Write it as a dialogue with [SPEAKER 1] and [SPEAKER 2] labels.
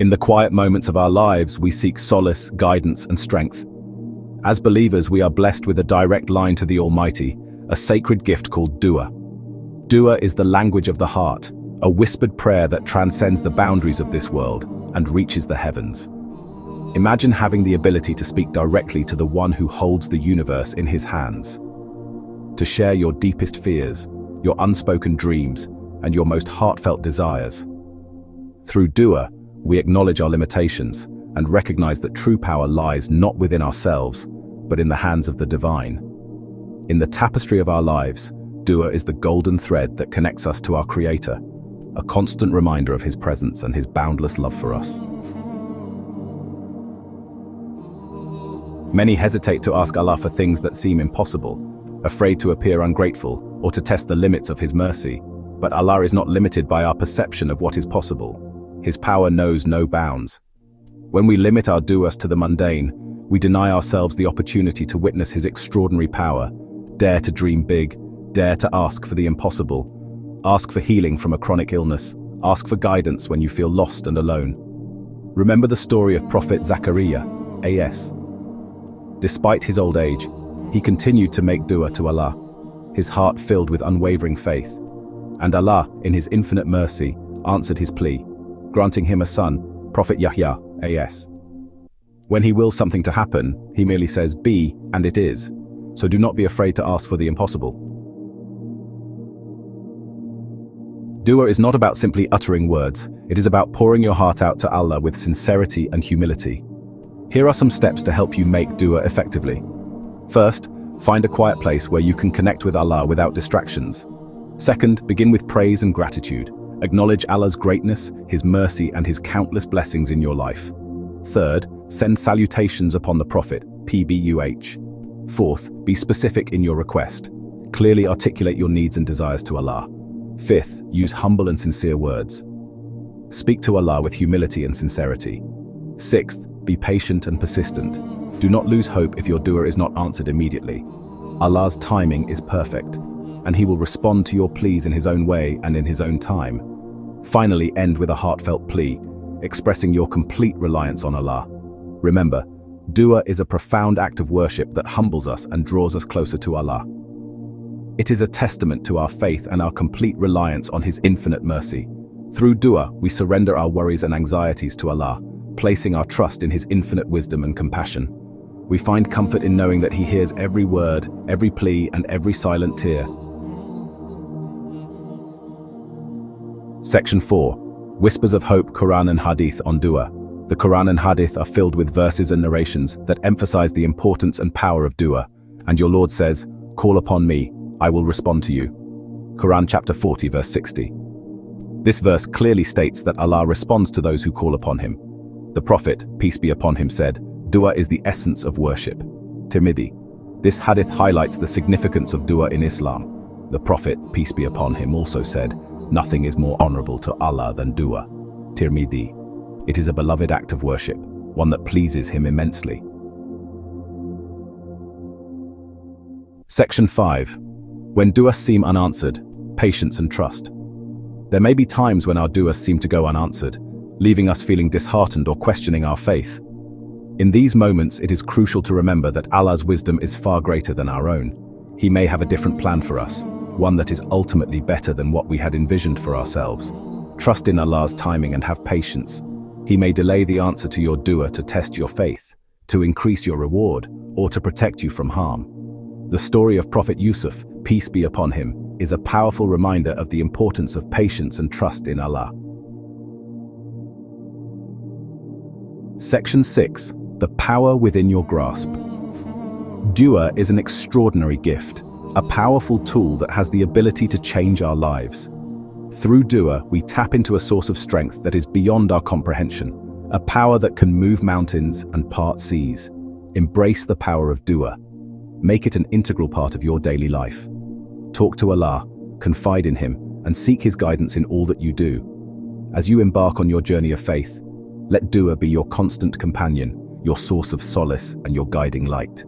[SPEAKER 1] In the quiet moments of our lives, we seek solace, guidance, and strength. As believers, we are blessed with a direct line to the Almighty, a sacred gift called dua. Dua is the language of the heart, a whispered prayer that transcends the boundaries of this world and reaches the heavens. Imagine having the ability to speak directly to the one who holds the universe in his hands, to share your deepest fears, your unspoken dreams, and your most heartfelt desires. Through dua, we acknowledge our limitations and recognize that true power lies not within ourselves, but in the hands of the divine. In the tapestry of our lives, dua is the golden thread that connects us to our Creator, a constant reminder of His presence and His boundless love for us. Many hesitate to ask Allah for things that seem impossible, afraid to appear ungrateful or to test the limits of His mercy. But Allah is not limited by our perception of what is possible. His power knows no bounds. When we limit our duas to the mundane, we deny ourselves the opportunity to witness His extraordinary power. Dare to dream big, dare to ask for the impossible. Ask for healing from a chronic illness. Ask for guidance when you feel lost and alone. Remember the story of Prophet Zachariah, A.S. Despite his old age, he continued to make dua to Allah, his heart filled with unwavering faith. And Allah, in His infinite mercy, answered his plea, granting him a son, Prophet Yahya, A.S. When He wills something to happen, He merely says, "Be," and it is. So do not be afraid to ask for the impossible. Dua is not about simply uttering words, it is about pouring your heart out to Allah with sincerity and humility. Here are some steps to help you make dua effectively. First, find a quiet place where you can connect with Allah without distractions. Second, begin with praise and gratitude. Acknowledge Allah's greatness, His mercy, and His countless blessings in your life. Third, send salutations upon the Prophet, PBUH. Fourth, be specific in your request. Clearly articulate your needs and desires to Allah. Fifth, use humble and sincere words. Speak to Allah with humility and sincerity. Sixth, be patient and persistent. Do not lose hope if your dua is not answered immediately. Allah's timing is perfect, and He will respond to your pleas in His own way and in His own time. Finally, end with a heartfelt plea, expressing your complete reliance on Allah. Remember, dua is a profound act of worship that humbles us and draws us closer to Allah. It is a testament to our faith and our complete reliance on His infinite mercy. Through dua, we surrender our worries and anxieties to Allah, placing our trust in His infinite wisdom and compassion. We find comfort in knowing that He hears every word, every plea, and every silent tear. Section 4. Whispers of Hope, Quran and Hadith on Dua. The Quran and Hadith are filled with verses and narrations that emphasize the importance and power of dua. And your Lord says, "Call upon me, I will respond to you." Quran chapter 40 verse 60. This verse clearly states that Allah responds to those who call upon Him. The Prophet, peace be upon him, said, "Dua is the essence of worship." Tirmidhi. This hadith highlights the significance of dua in Islam. The Prophet, peace be upon him, also said, "Nothing is more honorable to Allah than dua." Tirmidhi. It is a beloved act of worship, one that pleases Him immensely. Section 5. When duas seem unanswered, patience and trust. There may be times when our duas seem to go unanswered, leaving us feeling disheartened or questioning our faith. In these moments, it is crucial to remember that Allah's wisdom is far greater than our own. He may have a different plan for us, one that is ultimately better than what we had envisioned for ourselves. Trust in Allah's timing and have patience. He may delay the answer to your dua to test your faith, to increase your reward, or to protect you from harm. The story of Prophet Yusuf, peace be upon him, is a powerful reminder of the importance of patience and trust in Allah. Section 6. The power within your grasp. Dua is an extraordinary gift, a powerful tool that has the ability to change our lives. Through dua, we tap into a source of strength that is beyond our comprehension, a power that can move mountains and part seas. Embrace the power of dua. Make it an integral part of your daily life. Talk to Allah, confide in Him, and seek His guidance in all that you do. As you embark on your journey of faith, let dua be your constant companion, your source of solace, and your guiding light.